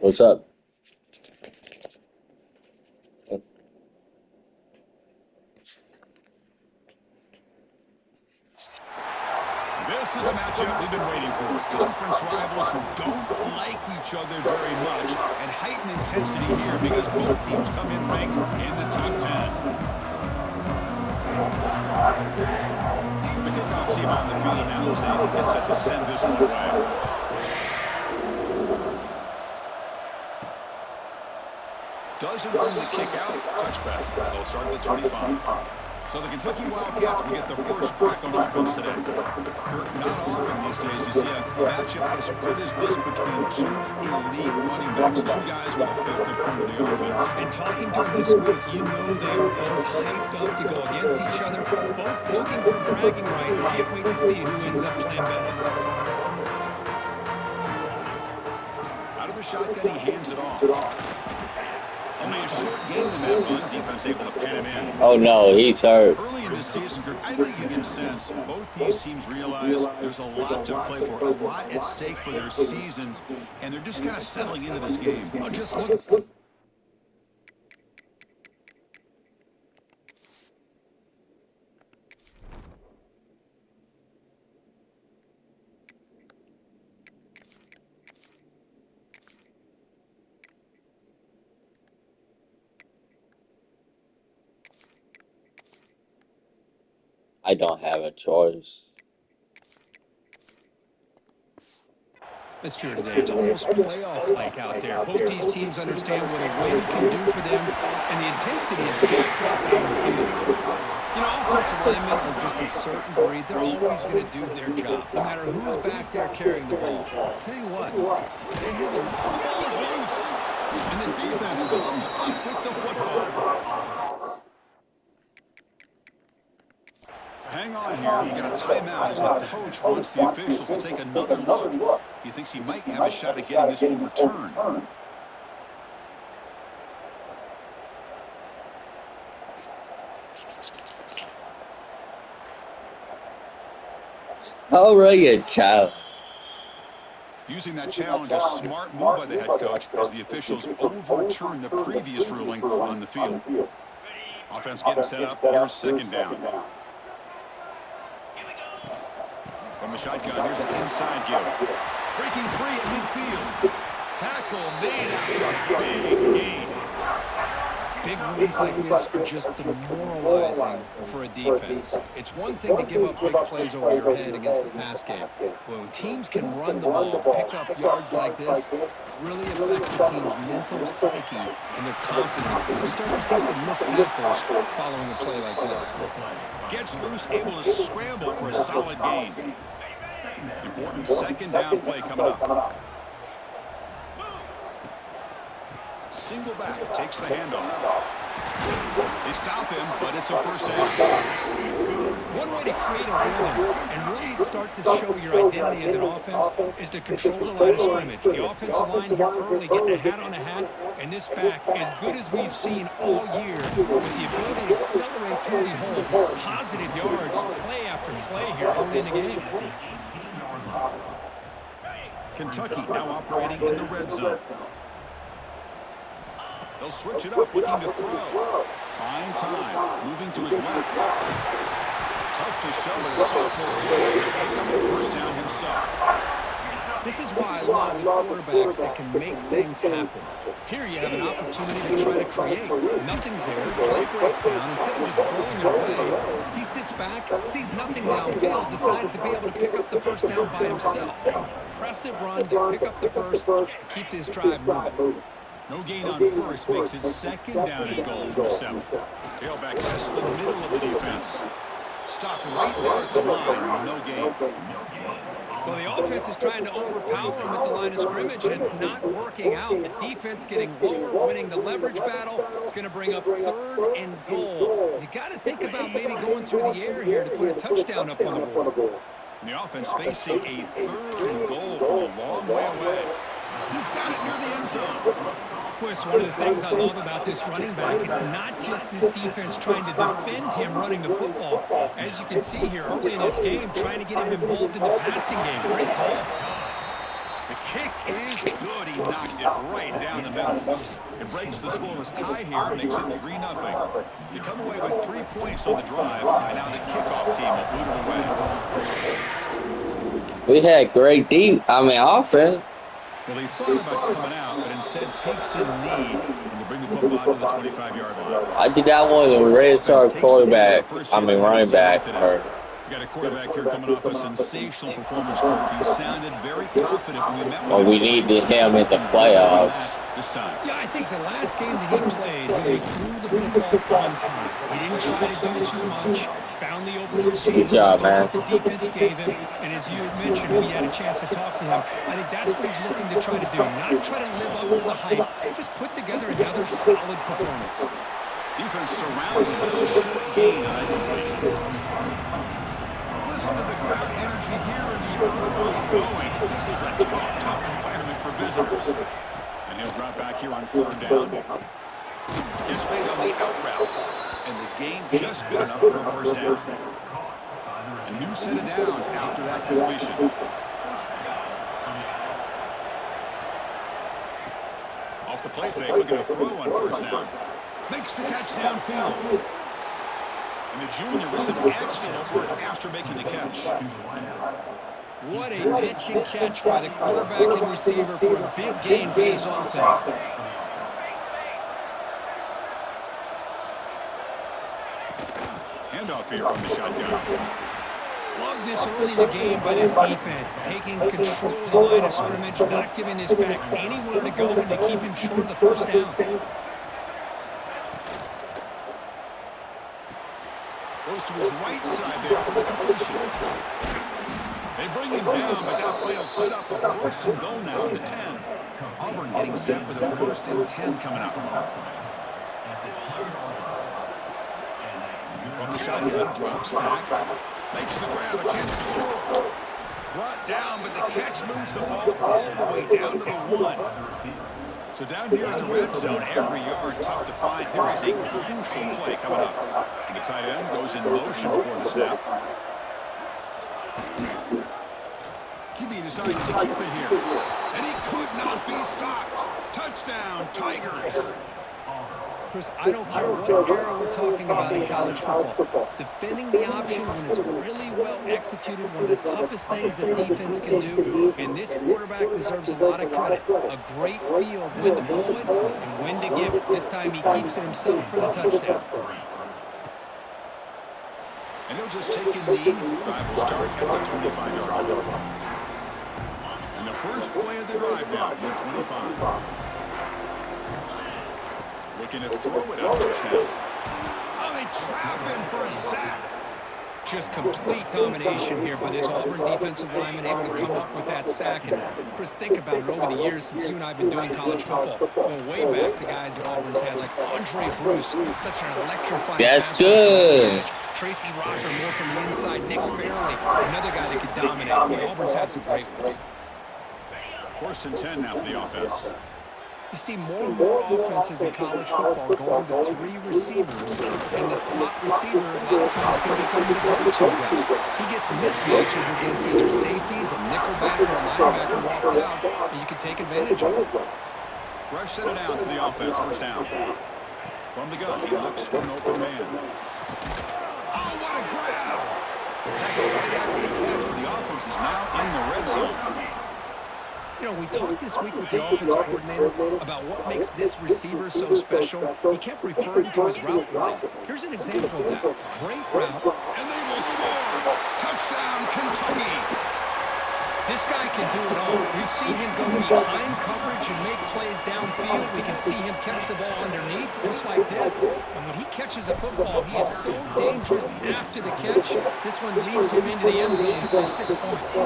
What's up? This is a matchup we've been waiting for. Conference rivals who don't like each other very much, and heightened intensity here because both teams come in ranked in the top 10. The kickoff team on the field now as they get set to send this one away. Doesn't bring the kick out. Touchback. They'll start at the 25. So the Kentucky Wildcats will get the first crack on offense today. Kurt, not often these days you see a matchup as good as this between two elite running backs, two guys with a focal point of the offense. And talking to them this week, you know they are both hyped up to go against each other, both looking for bragging rights. Can't wait to see who ends up playing better. Out of the shotgun, he hands it off. Only a short gain in that run. Defense able to pen him in. Oh no, he's hurt. Early in this season, I think you can sense both these teams realize there's a lot to play for, a lot at stake for their seasons, and they're just kind of settling into this game. Oh, just look. I don't have a choice. This year today, it's almost playoff-like out there. Both these teams understand what a win can do for them, and the intensity is jacked up out on the field. You know, offensive linemen are just a certain breed. They're always going to do their job, no matter who's back there carrying the ball. I'll tell you what, they have a... The ball is loose, and the defense comes up with the football. Hang on here. We got a timeout as the coach wants the officials to take another look. He thinks he might have a shot at getting this overturned. All right, child. Using that challenge, a smart move by the head coach as the officials overturn the previous ruling on the field. Offense getting set up. Here's second down. From the shotgun, here's an inside give. Breaking free at midfield. Tackle made after a big gain. Big runs like this are just demoralizing for a defense. It's one thing to give up big plays over your head against the pass game. But when teams can run the ball, pick up yards like this, it really affects the team's mental psyche and their confidence. You'll start to see some missed tackles following a play like this. Gets loose, able to scramble for a solid gain. Important second down play coming up. Single back, takes the handoff. They stop him, but it's a first down. One way to create a rhythm and really start to show your identity as an offense is to control the line of scrimmage. The offensive line here early getting a hat on a hat, and this back as good as we've seen all year with the ability to accelerate through the hole. Positive yards, play after play here early in the game. Kentucky now operating in the red zone. They'll switch it up, looking to throw. Fine time, moving to his left. Tough to show with a sophomore quarterback to pick up the first down himself. This is why I love the quarterbacks that can make things happen. Here you have an opportunity to try to create. Nothing's there. Play breaks down. Instead of just throwing it away, he sits back, sees nothing downfield, decides to be able to pick up the first down by himself. Impressive run to pick up the first, keep this drive moving. No gain on first makes it second down and goal from the 7. Tailback tests the middle of the defense. Stop right there at the line. No gain. Well, the offense is trying to overpower him at the line of scrimmage, and it's not working out. The defense getting lower, winning the leverage battle. It's going to bring up 3rd and goal. You got to think about maybe going through the air here to put a touchdown up on the board. And the offense facing a 3rd and goal from a long way away. He's got it near the end zone. Boy, it's one of the things I love about this running back. It's not just this defense trying to defend him running the football. As you can see here early in this game, trying to get him involved in the passing game. Great call. The kick is good. He knocked it right down the middle. It breaks the scoreless tie here, makes it 3-0. They come away with 3 points on the drive, and now the kickoff team will boot it away. We had great offense. Well, he thought about coming out, but instead takes a knee and will bring the football to the 25-yard line. I did not want the red star quarterback, running back hurt. We got a quarterback here coming off a sensational performance, Kirk. He sounded very confident when we met with him. Well, we needed him in the playoffs. This time. Yeah, I think the last game that he played, he was through the football on time. He didn't try to do too much. Found the open receivers, job, man. the defense gave him, and as you mentioned, we had a chance to talk to him. I think that's what he's looking to try to do, not try to live up to the hype, just put together another solid performance. Defense surrounds him, just a short gain on that completion. Listen to the crowd energy here in the early going. This is a tough environment for visitors. And he'll drop back here on 3rd down. Gets made on the out route. And the game just good enough for a 1st down. A new set of downs after that completion. Off the play fake, looking to throw on 1st down. Makes the catch downfield. And the junior with some excellent work after making the catch. What a pitch and catch by the quarterback and receiver for a big gain for this offense. Handoff here from the shotgun. Love this early in the game by this defense, taking control of the line of scrimmage, not giving this back anywhere to go, and to keep him short of the 1st down. Goes to his right side there for the completion. They bring him down, but that play will set up a 1st and goal now at the 10. Auburn getting set with a 1st and 10 coming up. From the shotgun, drops back. Makes the grab, a chance to score. Brought down, but the catch moves the ball all the way down to the 1. So down here in the red zone, every yard tough to find. Here is a crucial play coming up. And the tight end goes in motion before the snap. QB decides to keep it here. And he could not be stopped. Touchdown, Tigers. Chris, I don't care what era we're talking about in college football. Defending the option when it's really well executed, one of the toughest things that defense can do, and this quarterback deserves a lot of credit. A great feel of when to pull it and when to give it. This time he keeps it himself for the touchdown. And he'll just take a knee. Drive will start at the 25-yard line. And the first play of the drive now from the 25. Looking to throw it on 1st down. Oh, they trap him for a sack. Just complete domination here by this Auburn defensive lineman, able to come up with that sack. And Chris, think about it over the years since you and I have been doing college football. Going way back to guys that Auburn's had, like Andre Bruce, such an electrifying That's pass good. rusher. Tracy Rocker more from the inside. Nick Fairley, another guy that could dominate. Boy, Auburn's had some great ones. 1st and 10 now for the offense. You see more and more offenses in college football going to 3 receivers, and the slot receiver a lot of times can become the go-to guy. He gets mismatches against either safeties, a nickelback, or a linebacker walked out, and you can take advantage of it. Fresh set of downs for the offense, 1st down. From the gun, he looks for an open man. Oh, what a grab! Tackle right after the catch, but the offense is now in the red zone. You know, we talked this week with the offensive coordinator about what makes this receiver so special. He kept referring to his route running. Here's an example of that. Great route. And they will score! Touchdown, Kentucky! This guy can do it all. We've seen him go behind coverage and make plays downfield. We can see him catch the ball underneath, just like this. And when he catches a football, he is so dangerous after the catch. This one leads him into the end zone for the 6 points.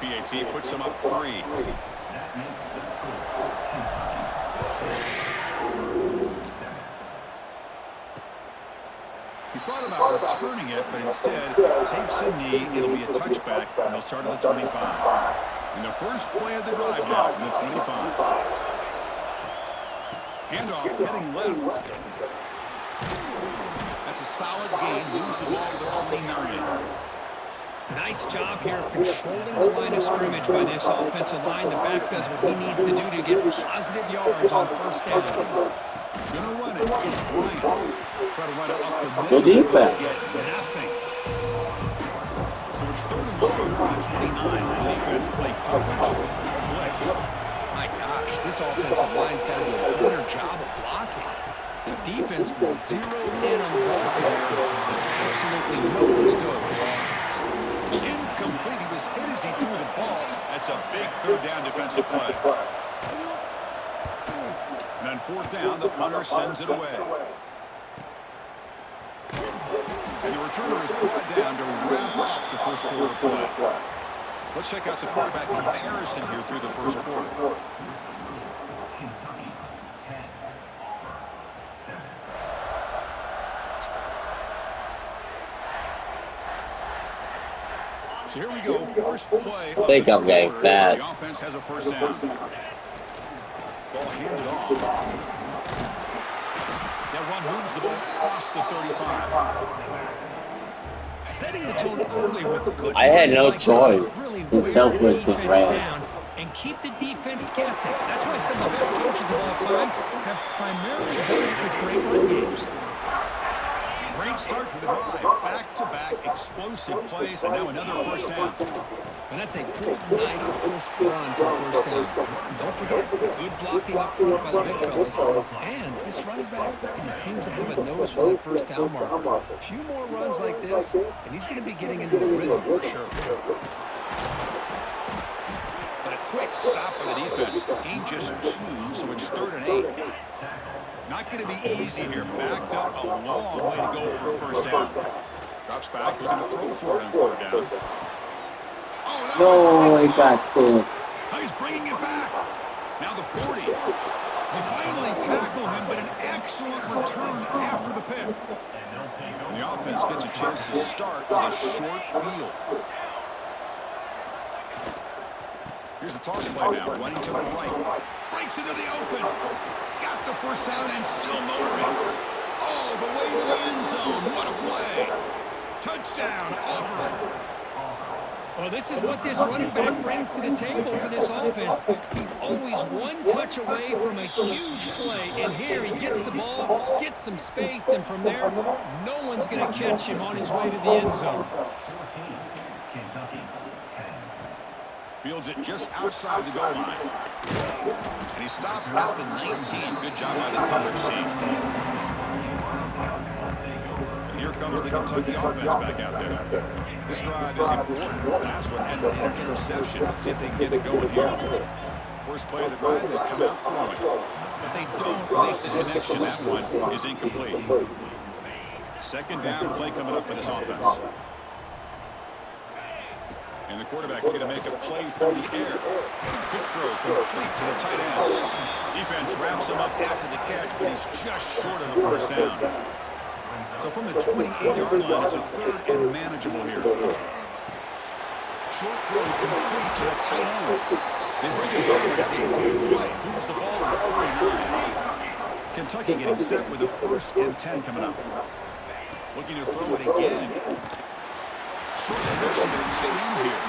PAT puts him up 3. He thought about returning it, but instead takes a knee. It'll be a touchback, and he'll start at the 25. And the first play of the drive now from the 25. Handoff heading left. That's a solid gain. Moves the ball to the 29. Nice job here of controlling the line of scrimmage by this offensive line. The back does what he needs to do to get positive yards on first down. Gonna run it. It's Bryant. Try to run it up the Good middle, but defense. get nothing. So it's 3rd and long from the 29. The defense play coverage or blitz. My gosh, this offensive line's got to do a better job of blocking. The defense was zeroed in on the ball carrier and absolutely nowhere to go for offense. Incomplete. He was hit as he threw the ball. That's a big 3rd down defensive play. And on 4th down, the punter sends it away. And the returner is brought down to wrap up the first quarter play. Let's check out the quarterback comparison here through the first quarter. So here we go, first play. I think I'm getting fat. The offense has a first down. Ball handed off. That run moves the ball across the 35. Setting the tone early with good I had no like choice. this, really wear the defense down and keep the defense guessing. That's why some of the best coaches of all time have primarily done it with great run games. Great start to the drive. Back-to-back explosive plays, and now another first down. And that's a good, nice, crisp run for a first down. Don't forget, good blocking up front by the big fellas. And this running back, he just seems to have a nose for that first down marker. A few more runs like this, and he's going to be getting into a rhythm for sure. But a quick stop by the defense. Gain just 2, so it's 3rd and 8. Not going to be easy here. Backed up a long way to go for a first down. Drops back, looking to throw for it on 3rd down. Oh, that No, he got fooled. Oh, he's bringing it back. Now the 40. They finally tackle him, but an excellent return after the pick. And the offense gets a chance to start with a short field. Here's the toss play now, running to the right. Breaks into the open. He's got the first down and still motoring. All the way to the end zone. What a play. Touchdown, Auburn. Well, this is what this running back brings to the table for this offense. He's always one touch away from a huge play, and here he gets the ball, gets some space, and from there, no one's going to catch him on his way to the end zone. Fields it just outside the goal line. And he stops at the 19. Good job by the coverage team. And here comes the Kentucky offense back out there. This drive is important. Last one had an interception. Let's see if they can get it going here. First play of the drive, they come out throwing. But they don't make the connection. That one is incomplete. 2nd down play coming up for this offense. And the quarterback looking to make a play through the air. Quick throw complete to the tight end. Defense wraps him up after the catch, but he's just short of a first down. So from the 28-yard line, it's a 3rd and manageable here. Short throw complete to the tight end. They bring it back, but that's a good play. Moves the ball to the 49. Kentucky getting set with a 1st and 10 coming up. Looking to throw it again. Short connection to the tight end here.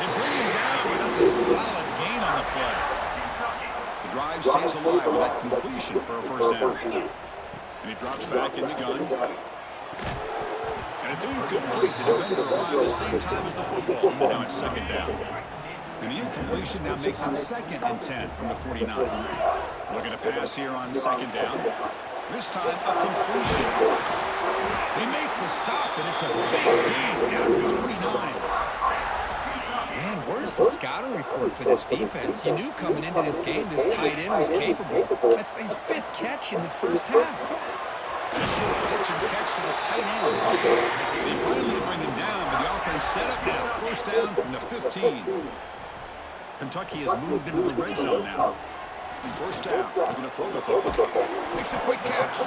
They bring him down, but that's a solid gain on the play. The drive stays alive with that completion for a first down. And he drops back in the gun. And it's incomplete. The defender arrived at the same time as the football. And now it's 2nd down. And the incompletion now makes it 2nd and 10 from the 49. Looking to pass here on 2nd down. This time a completion. They make the stop, and it's a big gain down to the 29. Man, where's the scouting report for this defense? You knew coming into this game this tight end was capable. That's his 5th catch in this first half. And a short pitch and catch to the tight end. They finally bring him down, but the offense set up now. First down from the 15. Kentucky has moved into the red zone now. First down, they're going to throw the football. Makes a quick catch.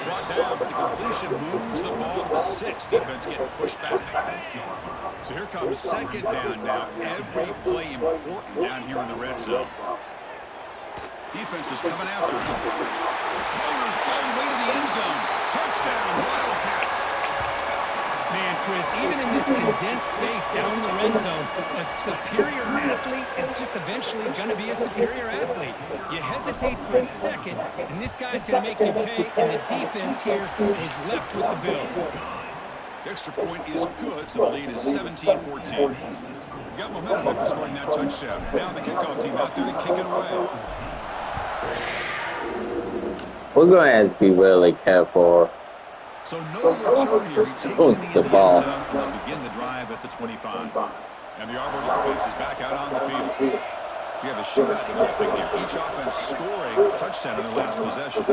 Brought down, but the completion moves the ball to the 6. Defense getting pushed back. So here comes 2nd down now. Every play important down here in the red zone. Defense is coming after him. Motors all the way to the end zone. Touchdown, Wildcats. Man, Chris, even in this condensed space down in the red zone, a superior athlete is just eventually going to be a superior athlete. You hesitate for a second, and this guy's going to make you pay, and the defense here was left with the bill. The extra point is good, so the lead is 17-14. Got momentum after scoring that touchdown. Now the kickoff team out there to kick it away. We're going to have to be really careful. So no return here. He takes it in the end zone, and they'll begin the drive at the 25. And the Auburn offense is back out on the field. We have a shootout developing here. Each offense scoring a touchdown in their last possession.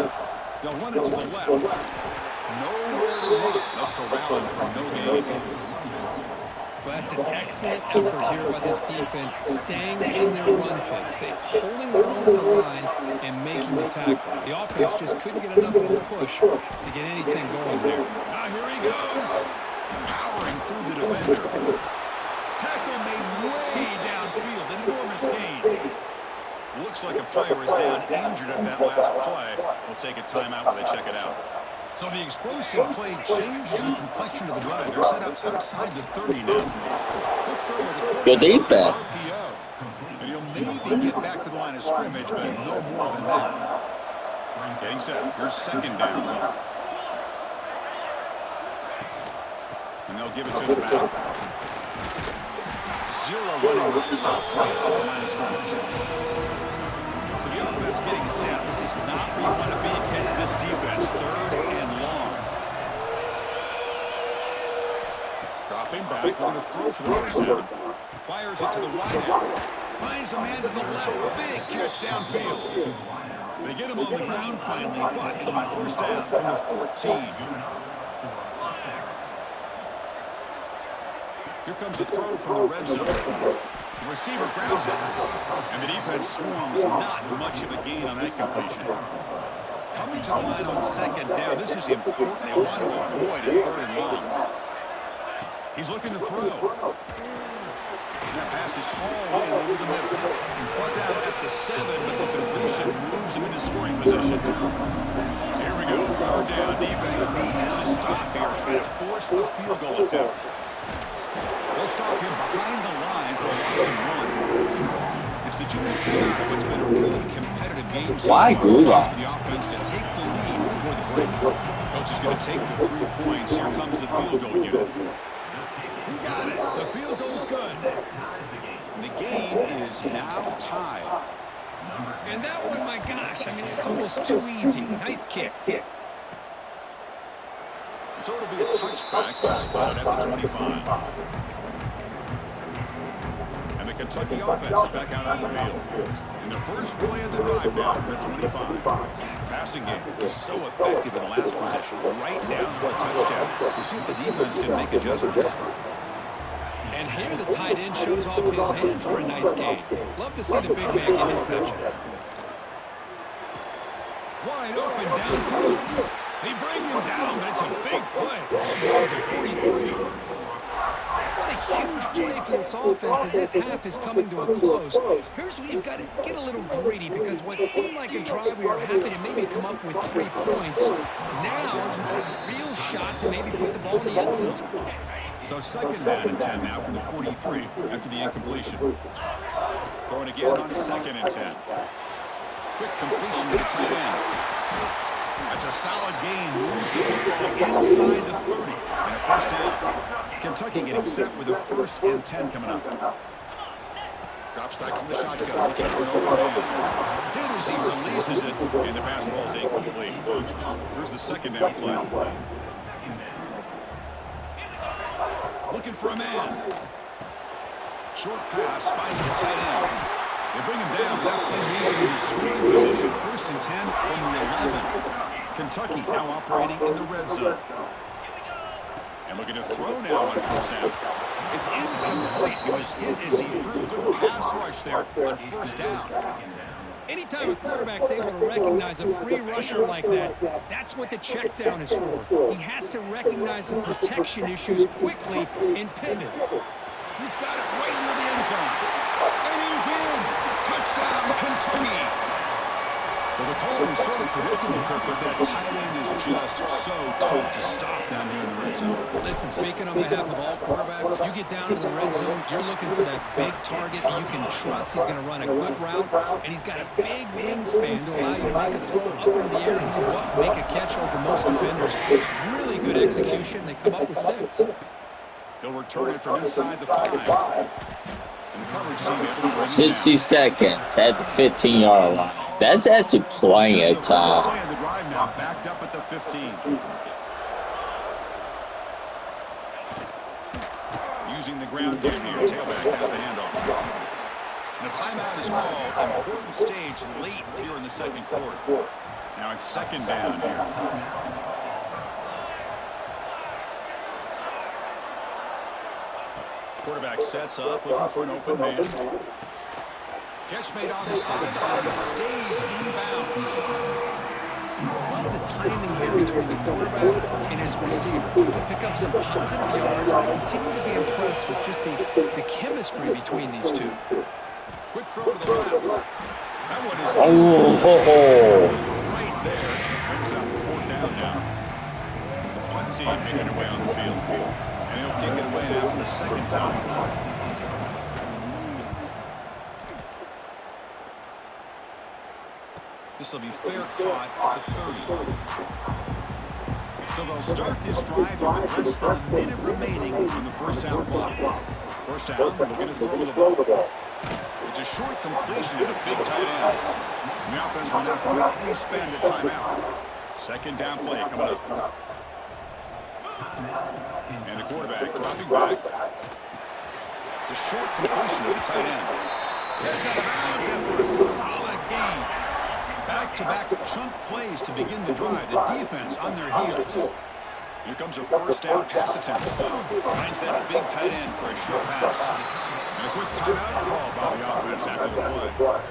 They'll run it to the left. Nowhere to run. They'll corral him for no gain. Well, that's an excellent effort here by this defense, staying in their run fix. They're holding their own at the line and making the tackle. The offense just couldn't get enough of a push to get anything going there. Now here he goes, powering through the defender. Tackle made way downfield, enormous gain. Looks like a player is down injured at that last play. We'll take a timeout while they check it out. So the explosive play changes the complexion of the drive. They're set up outside the 30 now. Good defense. And he'll maybe get back to the line of scrimmage, but no more than that. Getting set. Here's second down. And they'll give it to the back. Zero running route stop right at the line of scrimmage. So the offense getting set. This is not where you want to be against this defense. Third and long. Dropping back. We're going to throw for the first down. Fires it to the wide out. Finds a man to the left. Big catch downfield. They get him on the ground finally, but it'll be first down from the 14. Here comes a throw from the red zone. The receiver grabs it, and the defense swarms. Not much of a gain on that completion. Coming to the line on second down. This is important. They want to avoid a third and long. He's looking to throw. And that pass is all in over the middle. Brought down at the 7, but the completion moves him into scoring position. So here we go. Third down. Defense needs to stop here, trying to force the field goal attempt. They'll stop him behind the line for a loss and run. It's the 2-minute timeout of what's been a really competitive game. Why do Chance that? for the offense to take the lead before the break. Coach is going to take the 3 points. Here comes the field goal unit. He got it. The field goal's good. The game is now tied. And that one, my gosh, I mean, it's almost too easy. Nice kick. So it'll be a touchback, spotted at the 25. And the Kentucky offense is back out on the field. In the first play of the drive now from the 25. Passing game was so effective in the last possession. Right down for a touchdown. We'll see if the defense can make adjustments. And here the tight end shows off his hands for a nice gain. Love to see the big man get his touches. Wide open downfield. They bring him down, but it's a big play. All the way to the 43. What a huge play for this offense as this half is coming to a close. Here's where you've got to get a little greedy because what seemed like a drive we were happy to maybe come up with 3 points, now you've got a real shot to maybe put the ball in the end zone. So second down and 10 now from the 43 after the incompletion. Throwing again on second and 10. Quick completion to the tight end. That's a solid gain. Moves the football inside the 30 and a first down. Kentucky getting set with a first and 10 coming up. Drops back from the shotgun, looking for an open man. Hit as he releases it, and the pass ball is incomplete. Here's the second down play. Looking for a man. Short pass finds the tight end. They bring him down. That play moves him into scoring position. First and 10 from the 11. Kentucky now operating in the red zone. And looking to throw now on first down. It's incomplete. It was hit as he threw. Good pass rush there on first down. Anytime a quarterback's able to recognize a free rusher like that, that's what the check down is for. He has to recognize the protection issues quickly and pivot. He's got it right near the end zone. And he's in. Touchdown, Kentucky. The Well, the call was sort of predictable, Kirk, but that tight end is just so tough to stop down here in the red zone. Listen, speaking on behalf of all quarterbacks, you get down into the red zone, you're looking for that big target that you can trust. He's going to run a good route, and he's got a big wingspan to allow you to make a throw up into the air. He can go up and make a catch over most defenders. Really good execution. They come up with 6. He'll return it from inside the 5. And the coverage team able to bring 60 seconds at the 15-yard line. That's actually playing Here's at the first time. play of the drive now, backed up at the 15. Using the ground game here, tailback has the handoff. And a timeout is called. Important stage late here in the second quarter. Now it's second down here. Quarterback sets up, looking for an open man. Catch made on the sideline, and he stays inbounds. Love the timing here between the quarterback and his receiver. Pick up some positive yards, and I continue to be impressed with just the chemistry between these two. Quick throw to the left. That one is right there. It brings up 4th down now. The punt team making their way on the field. And he'll kick it away now for the second time. This will be fair caught at the 30. So they'll start this drive here with less than a minute remaining in the first half clock. First down, we're going to throw the ball. It's a short completion to the big tight end. And the offense will now quickly spend a timeout. Second down play coming up. And the quarterback dropping back. It's a short completion to the tight end. Gets out of bounds after a solid gain. Back-to-back chunk plays to begin the drive. The defense on their heels. Here comes a first down pass attempt. Finds that big tight end for a short pass. And a quick timeout call by the offense after the play.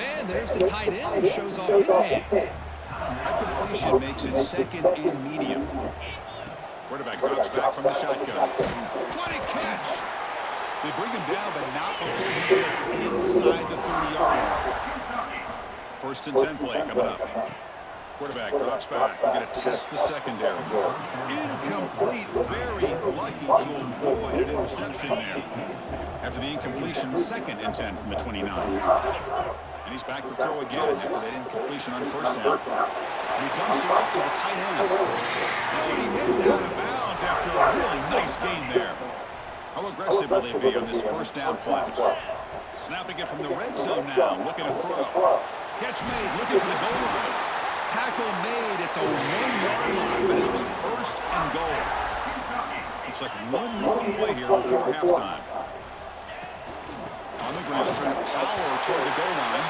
And there's the tight end who shows off his hands. That completion makes it second and medium. Quarterback drops back from the shotgun. What a catch! They bring him down, but not before he gets inside the 30-yard line. First and 10 play coming up. Quarterback drops back. We're going to test the secondary. Incomplete. Very lucky to avoid an interception there. After the incompletion, second and 10 from the 29. And he's back to throw again after that incompletion on first down. And he dumps it off to the tight end. And he heads out of bounds after a really nice gain there. How aggressive will they be on this first down play? Snapping it from the red zone now. Looking to throw. Catch made, looking for the goal line. Tackle made at the 1-yard line, but it'll be first and goal. Looks like one more play here before halftime. On the ground, trying to power toward the goal line.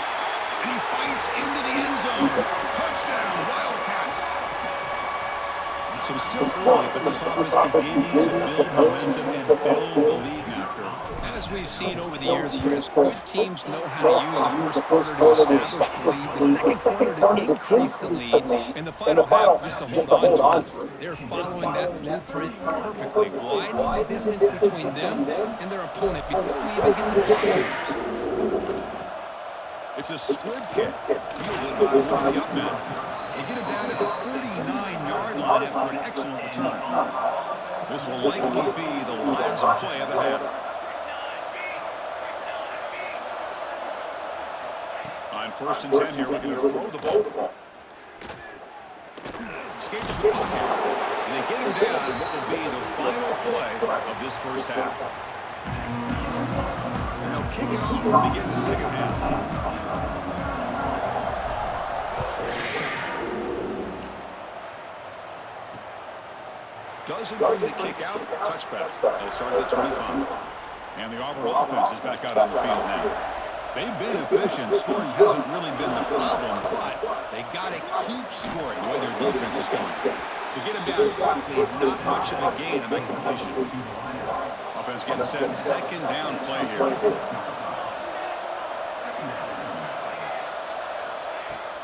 And he fights into the end zone. Touchdown, Wildcats. So it's still early, but this offense beginning to build momentum and build the lead now, Kirk. As we've seen over the years, Chris, good teams know how to use the first quarter to establish the lead, the second quarter to increase the lead, and the final half just to hold on to it. They're following that blueprint perfectly, widening the distance between them and their opponent before we even get to the locker rooms. It's a squib kick, fielded by one of the up men. They get him down at the 39-yard line after an excellent return. This will likely be the last play of the half. On first and 10 here, looking to throw the ball. Escapes the pocket, and they get him down in what will be the final play of this first half. And they'll kick it off to begin the second half. Doesn't bring the kick out, touchback. They'll start at the 25. And the Auburn offense is back out on the field now. They've been efficient. Scoring hasn't really been the problem, but they got to keep scoring the way their defense is going. To get him down quickly, not much of a gain on that completion. Offense getting set, second down play here.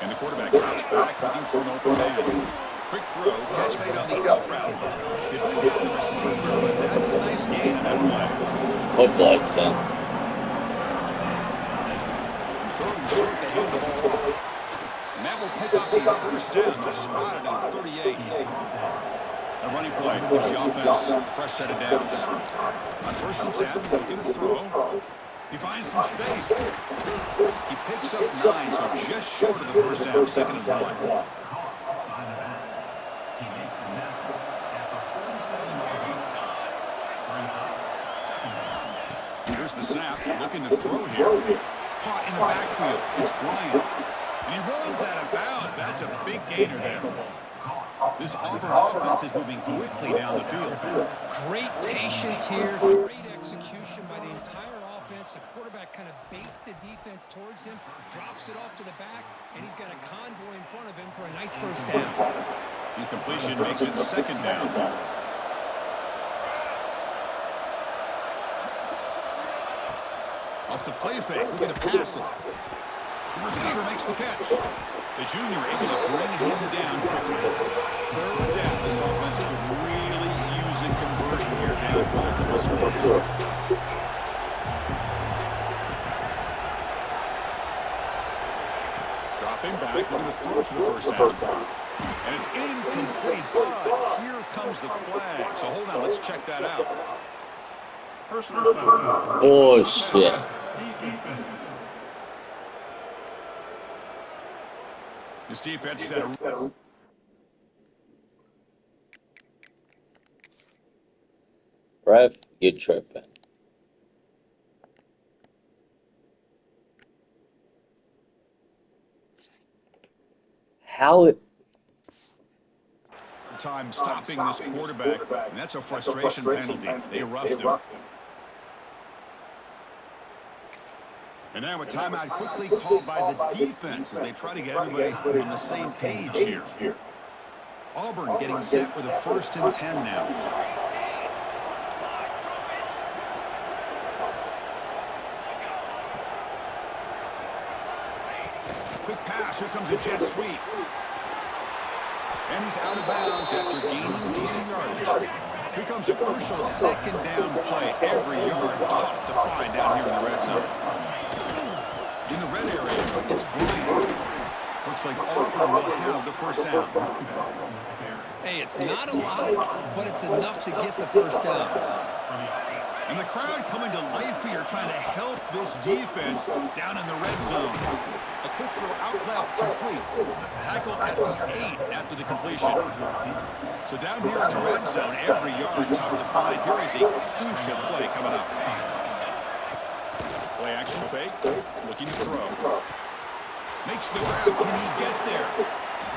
And the quarterback drops back, looking for an open man. Quick throw, catch made on the out route. They bring down the receiver, but that's a nice gain in that play. Good play, son. Third and short, they hand the ball off. And that a first down. They'll spot it at 38. A running play gives the offense a fresh set of downs. On 1st and 10, looking to throw. He finds some space. He picks up 9, so just short of the first down, 2nd and 1. Here's the snap, looking to throw here. Caught in the backfield. It's Bryant. And he runs out of bounds. That's a big gainer there. This Auburn offense is moving quickly down the field. Great patience here. Great execution by the entire offense. The quarterback kind of baits the defense towards him, drops it off to the back, and he's got a convoy in front of him for a nice first down. Incompletion makes it 2nd down. Off the play fake, looking to pass it. The receiver makes the catch. The junior able to bring him down quickly. 3rd down. This offense could really use a conversion here down multiple scores. Dropping back, looking to throw for the first down. And it's incomplete, but here comes the flag. So hold on, let's check that out. Personal foul. Oh, shit. This defense is at a... Ref, you tripping. How it... time stopping this quarterback, and that's a frustration penalty. They roughed him. And now a timeout quickly called by the defense as they try to get everybody on the same page here. Auburn getting set with a 1st and 10 now. Quick pass, here comes a jet sweep. And he's out of bounds after gaining decent yardage. Here comes a crucial 2nd down play. Every yard tough to find down here in the red zone. In the red area, it's Bryant. Looks like Auburn will have the first down. Hey, it's not a lot, but it's enough to get the first down. And the crowd coming to life here, trying to help this defense down in the red zone. A quick throw out left, complete. Tackled at the 8 after the completion. So down here in the red zone, every yard tough to find. Here is a crucial play coming up. Play action fake, looking to throw. Makes the grab, can he get there?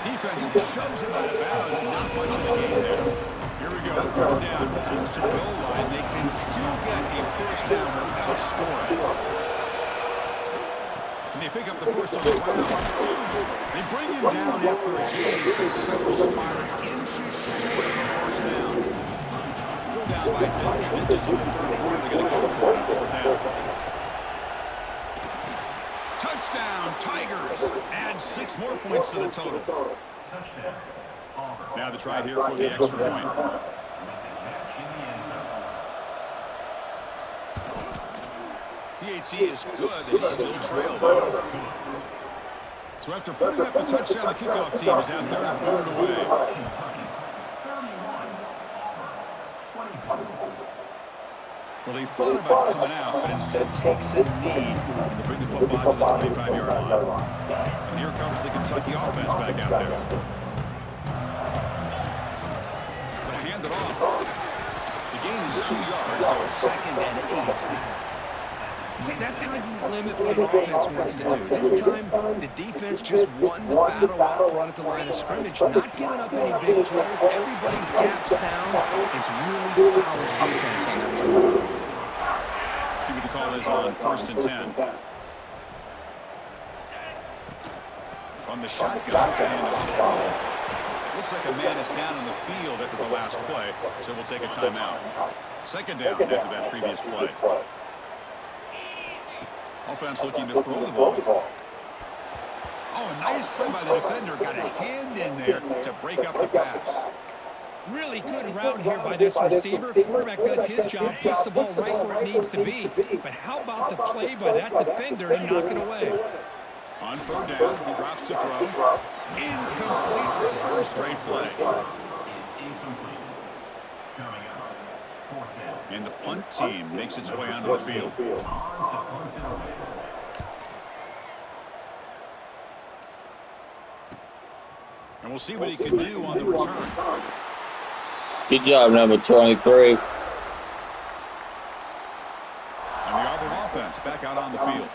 Defense shoves him out of bounds, not much of a gain there. Here we go, 3rd down, close to the goal line. They can still get a first down without scoring. Can they pick up the first on the ground? They bring him down after a gain. Looks like they'll spiral into short of the first down. Still down by double digits in the 3rd quarter. They're going to go for it on 4th down. Touchdown, Tigers. Add 6 more points to the total. Now the try here for the extra point. PHC is good. They still trail, though. So after putting up a touchdown, the kickoff team is out there and blew it away. Well, he thought about coming out, but instead takes a knee to bring the football to the 25-yard line. And here comes the Kentucky offense back out there. Going to hand it off. The gain is 2 yards, so it's 2nd and 8. See, that's how you limit what an offense wants to do. This time, the defense just won the battle up front at the line of scrimmage, not giving up any big plays. Everybody's gap sound. It's really solid defense on that play. See what the call is on 1st and 10. On the shotgun, it's a handoff. Looks like a man is down on the field after the last play, so we'll take a timeout. 2nd down after that previous play. Offense looking to throw the ball. Oh, a nice play by the defender. Got a hand in there to break up the pass. Really good route here by this receiver. Quarterback does his job, puts the ball right where it needs to be. But how about the play by that defender to knock it away? On third down, he drops to throw. Incomplete for a third straight play. And the punt team makes its way onto the field. And we'll see what he can do on the return. Good job, number 23. And the Auburn offense back out on the field.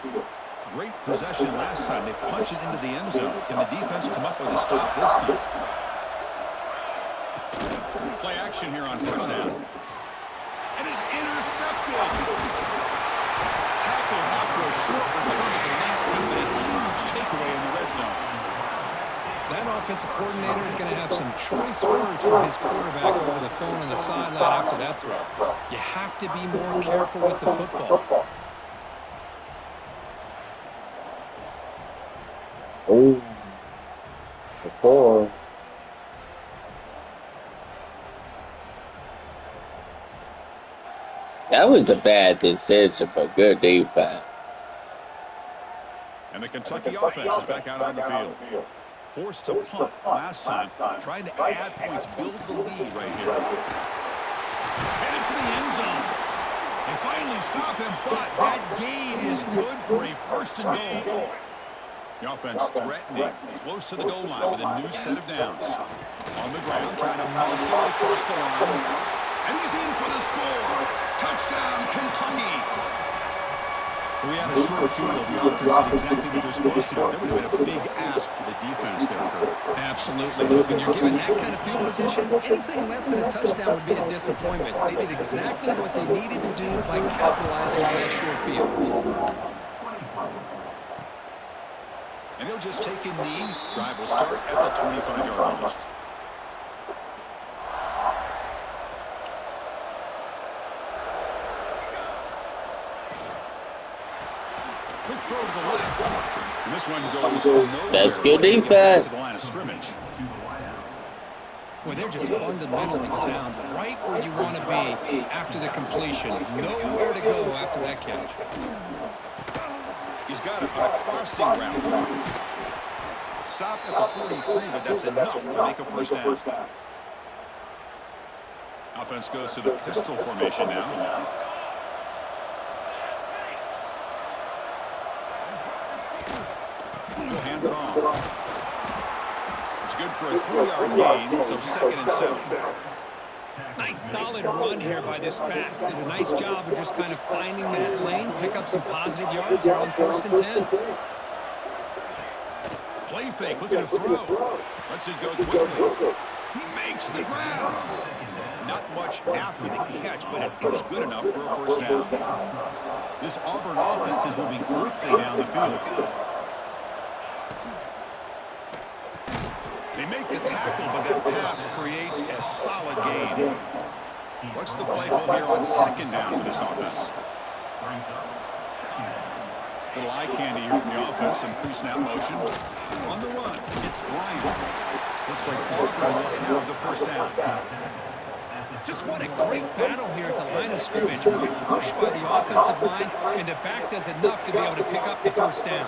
Great possession last time. They punched it into the end zone. Can the defense come up with a stop this time? Play action here on first down. And is intercepted. Tackled after a short return to the 19, but a huge takeaway in the red zone. That offensive coordinator is going to have some choice words for his quarterback over the phone on the sideline after that throw. You have to be more careful with the football. Oh, the 4. That was a bad decision, but good defense. And the Kentucky offense is back out on the field. Forced to punt last time, trying to add points, build the lead right here. Headed for the end zone. They finally stop him, but that gain is good for a first and goal. The offense threatening, close to the goal line with a new set of downs. On the ground, trying to muscle across the line. And he's in for the score. Touchdown, Kentucky. We had a short field. The offense did exactly what they're supposed to do. That would have been a big ask for the defense there, Kurt. Absolutely. When you're given that kind of field position, anything less than a touchdown would be a disappointment. They did exactly what they needed to do by capitalizing on that short field. And he'll just take a knee. Drive will start at the 25-yard line. Quick throw to the left. And this one goes nowhere. That's good defense. To the line of scrimmage. Boy, they're just fundamentally sound, right where you want to be after the completion. Nowhere to go after that catch. He's got it on a crossing route. Stopped at the 43, but that's enough to make a first down. Offense goes to the pistol formation now. He'll hand it off. It's good for a 3-yard gain, so 2nd and 7. Nice solid run here by this back. Did a nice job of just kind of finding that lane, pick up some positive yards here on 1st and 10. Play fake, looking to throw. Lets it go quickly. He makes the grab. Not much after the catch, but it is good enough for a first down. This Auburn offense is moving quickly down the field. They make the tackle, but that pass creates a solid gain. What's the play call here on 2nd down for this offense? Little eye candy here from the offense, some pre-snap motion. On the run, it's Bryant. Looks like Auburn will have the first down. Just what a great battle here at the line of scrimmage. Good push by the offensive line, and the back does enough to be able to pick up the first down.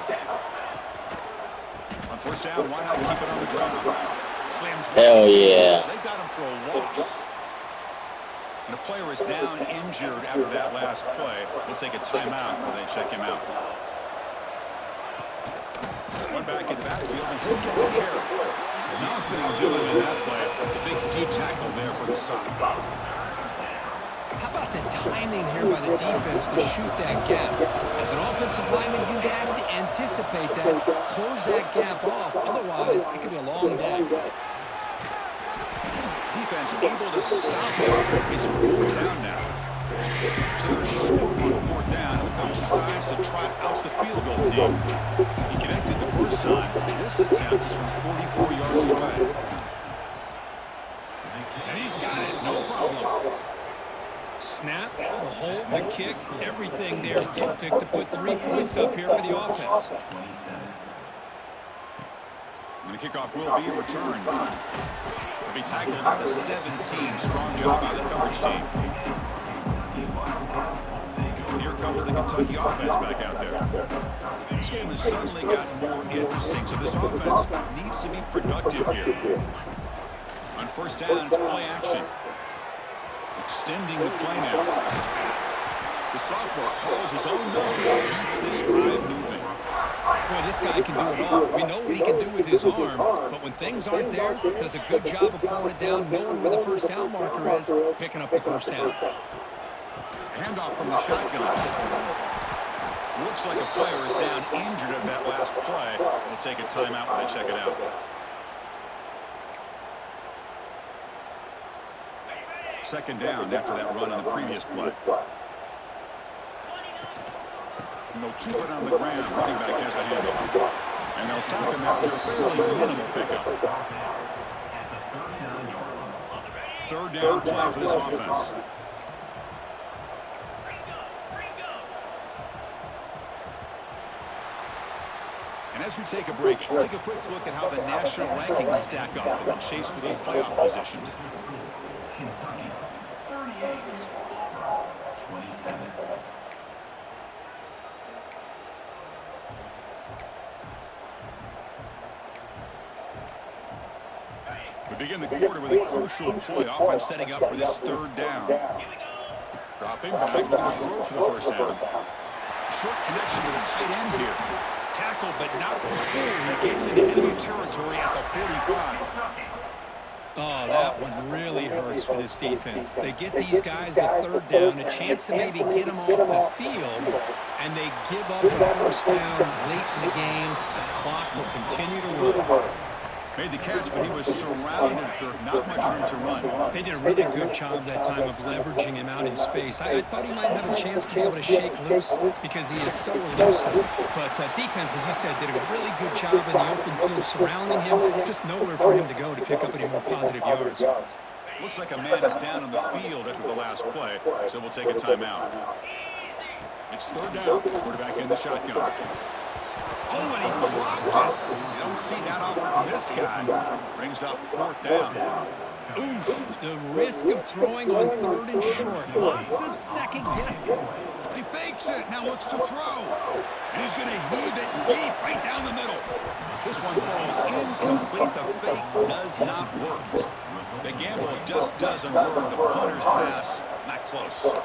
On first down, why not keep it on the ground? Slams. Hell yeah. They got him for a loss. And a player is down injured after that last play. We'll take a timeout while they check him out. One back in the backfield, and he'll get the carry. Nothing doing in that play. The big D tackle there for the stop. How about the timing here by the defense to shoot that gap? As an offensive lineman, you have to anticipate that, close that gap off. Otherwise, it could be a long day. Defense able to stop it. It's 4th down now. So they're short on 4th down, and the coach decides to trot out the field goal team. He connected the first time. This attempt is from 44 yards away. And he's got it, no problem. Snap, the hold, the kick, everything there perfect to put 3 points up here for the offense. And the kickoff will be a return. He'll be tackled at the 17. Strong job by the coverage team. Here comes the Kentucky offense back out there. This game has suddenly gotten more interesting, so this offense needs to be productive here. On first down, it's play action. Extending the play now. The sophomore calls his own number and keeps this drive moving. Boy, this guy can do it all. We know what he can do with his arm, but when things aren't there, does a good job of pulling it down, knowing where the first down marker is, picking up the first down. Handoff from the shotgun. Looks like a player is down injured at that last play. We'll take a timeout when they check it out. Second down after that run on the previous play. And they'll keep it on the ground. Running back has the handoff. And they'll stop him after a fairly minimal pickup. Third down play for this offense. And as we take a break, take a quick look at how the national rankings stack up in the chase for these playoff positions. Kentucky, 38, 27. We begin the quarter with a crucial play. Offense setting up for this third down. Dropping back, looking to throw for the first down. Short connection with a tight end here. Tackle, but not before he gets into enemy territory at the 45. Oh, that one really hurts for this defense. They get these guys to third down, a chance to maybe get them off the field, and they give up a first down late in the game. The clock will continue to run. Made the catch, but he was surrounded for not much room to run. They did a really good job that time of leveraging him out in space. I thought he might have a chance to be able to shake loose because he is so elusive. But defense, as you said, did a really good job in the open field surrounding him. Just nowhere for him to go to pick up any more positive yards. Looks like a man is down on the field after the last play, so we'll take a timeout. It's third down. Quarterback in the shotgun. Oh, and he dropped it. You don't see that often from this guy. Brings up fourth down. Oof, the risk of throwing on third and short. Lots of second guess. He fakes it, now looks to throw. And he's going to heave it deep right down the middle. This one falls incomplete. The fake does not work. The gamble just doesn't work. The punter's pass, not close.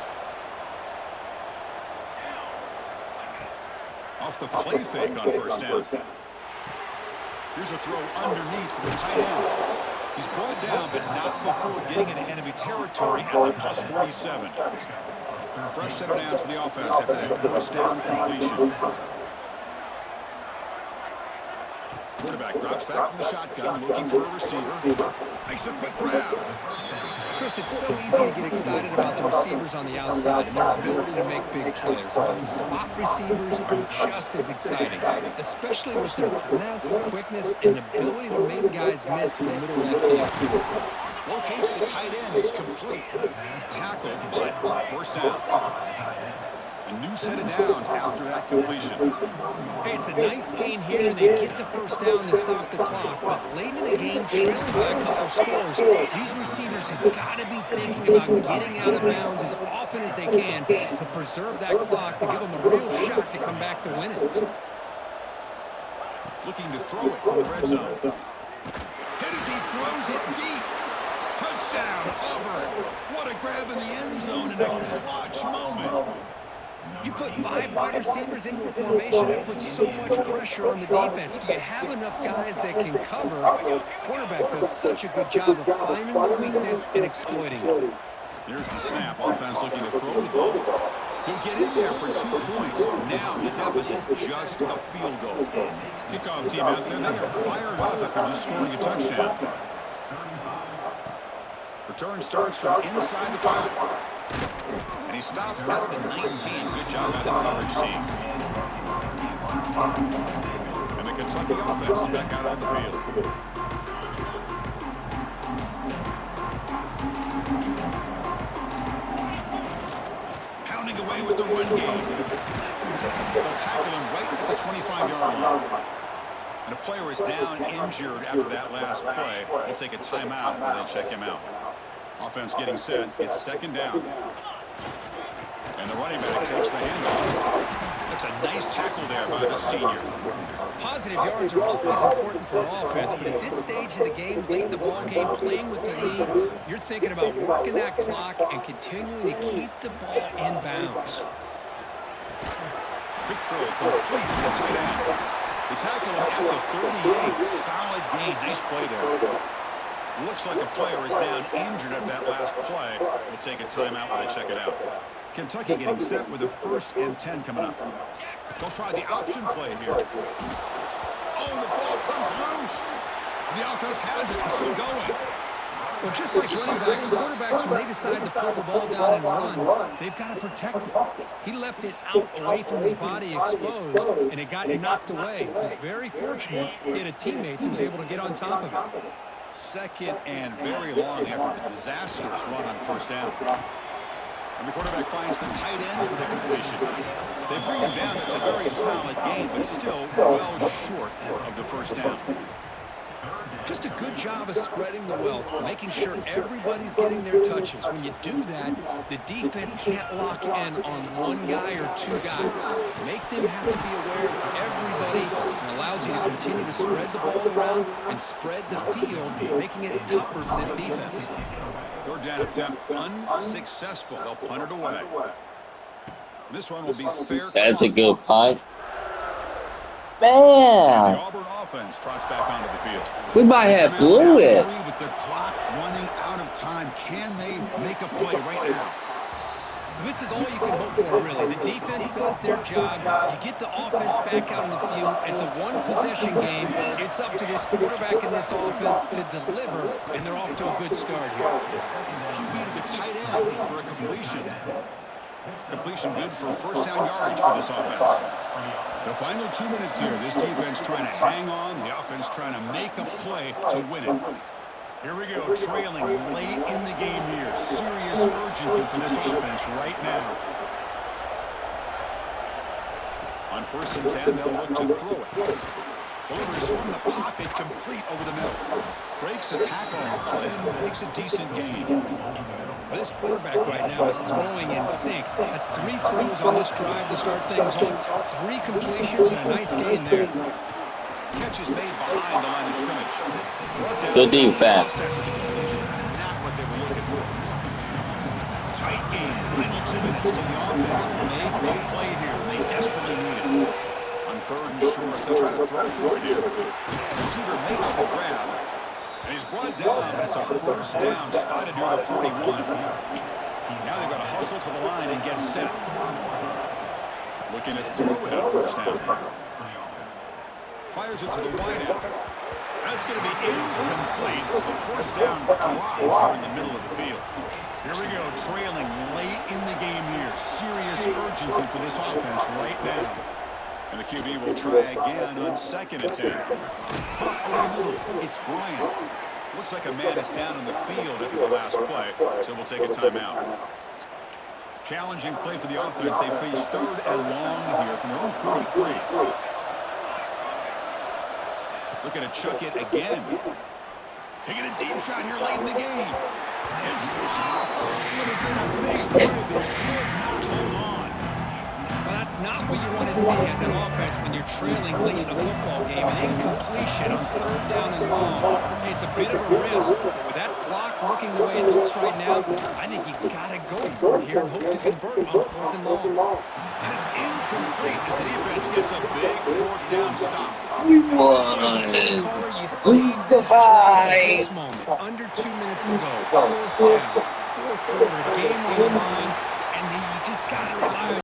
Off the play fake on first down. Here's a throw underneath to the tight end. He's brought down, but not before getting into enemy territory at the plus 47. Fresh set of downs for the offense after that first down completion. Quarterback drops back from the shotgun, looking for a receiver. Makes a quick grab. Chris, it's so easy to get excited about the receivers on the outside and their ability to make big plays, but the slot receivers are just as exciting, especially with their finesse, quickness, and ability to make guys miss in the middle of that field. Locates the tight end, is complete. Tackled, but first down. A new set of downs after that completion. Hey, it's a nice gain here, and they get the first down to stop the clock. But late in the game, trailing by a couple scores, these receivers have got to be thinking about getting out of bounds as often as they can to preserve that clock, to give them a real shot to come back to win it. Looking to throw it from the red zone. Hit as he throws it deep. Touchdown, Auburn. What a grab in the end zone in a clutch moment. You put 5 wide receivers into a formation that puts so much pressure on the defense. Do you have enough guys that can cover? Quarterback does such a good job of finding the weakness and exploiting it. Here's the snap. Offense looking to throw the ball. He'll get in there for 2 points. Now the deficit, just a field goal. Kickoff team out there, they are fired up after just scoring a touchdown. Return starts from inside the 5. And he stops at the 19. Good job by the coverage team. And the Kentucky offense is back out on the field. Pounding away with the run game. They'll tackle him right at the 25-yard line. And a player is down injured after that last play. We'll take a timeout and then check him out. Offense getting set. It's second down. And the running back takes the handoff. That's a nice tackle there by the senior. Positive yards are always important for offense, but at this stage of the game, late in the ball game, playing with the lead, you're thinking about working that clock and continuing to keep the ball in bounds. Quick throw complete to the tight end. They tackle him at the 38. Solid gain. Nice play there. Looks like a player is down injured at that last play. We'll take a timeout while they check it out. Kentucky getting set with a 1st and 10 coming up. They'll try the option play here. Oh, the ball comes loose. The offense has it and still going. Well, just like running backs, quarterbacks, when they decide to pull the ball down and run, they've got to protect it. He left it out away from his body exposed, and it got knocked away. He was very fortunate he had a teammate who was able to get on top of it. 2nd and very long after the disastrous run on 1st down. And the quarterback finds the tight end for the completion. They bring him down. That's a very solid game, but still well short of the 1st down. Just a good job of spreading the wealth, making sure everybody's getting their touches. When you do that, the defense can't lock in on one guy or 2 guys. Make them have to be aware of everybody, and allows you to continue to spread the ball around and spread the field, making it tougher for this defense. 3rd down attempt unsuccessful. They'll punt it away. This one will be fair. That's a good punt. The Man, Auburn offense trots back onto the field. we might have blew it. With the clock running out of time, can they make a play right now? This is all you can hope for, really. The defense does their job. You get the offense back out on the field. It's a one-possession game. It's up to this quarterback and this offense to deliver, and they're off to a good start here. QB to the tight end for a completion. Completion good for 1st down yardage for this offense. The final 2 minutes here. This defense trying to hang on. The offense trying to make a play to win it. Here we go, trailing late in the game here. Serious urgency for this offense right now. On 1st and 10, they'll look to throw it. Delivers from the pocket, complete over the middle. Breaks a tackle on the play and makes a decent gain. Well, this quarterback right now is throwing in sync. That's 3 throws on this drive to start things off. 3 completions and a nice gain there. Catch is made behind the line of scrimmage. Good defense. Not what they were looking for. Tight game. Final 2 minutes. Can the offense make a play here? They desperately need it. On 3rd and short, they'll try to throw for it here. Receiver makes the grab. And he's brought down, but it's a 1st down, spotted near the 41. Now they've got to hustle to the line and get set. Looking to throw it on 1st down. Fires it to the wideout. That's going to be incomplete. The 1st down drops here in the middle of the field. Here we go, trailing late in the game here. Serious urgency for this offense right now. And the QB will try again on 2nd and 10. Punt over the middle. It's Bryant. Looks like a man is down in the field after the last play, so we'll take a timeout. Challenging play for the offense. They face 3rd and long here from their own 43. Looking to chuck it again. Taking a deep shot here late in the game. It's dropped. Would have been a big play, but he could not hold on. Well, that's not what you want to see as an offense when you're trailing late in a football game. An incompletion on 3rd down and long. It's a bit of a risk. With that clock looking the way it looks right now, I think you got to go for it here and hope to convert on 4th and long. And it's incomplete as the defense gets a big 4th down stop. We won. We survived. Under 2 minutes to go. 4th down. 4th quarter. Game on the line. And you just got to rely on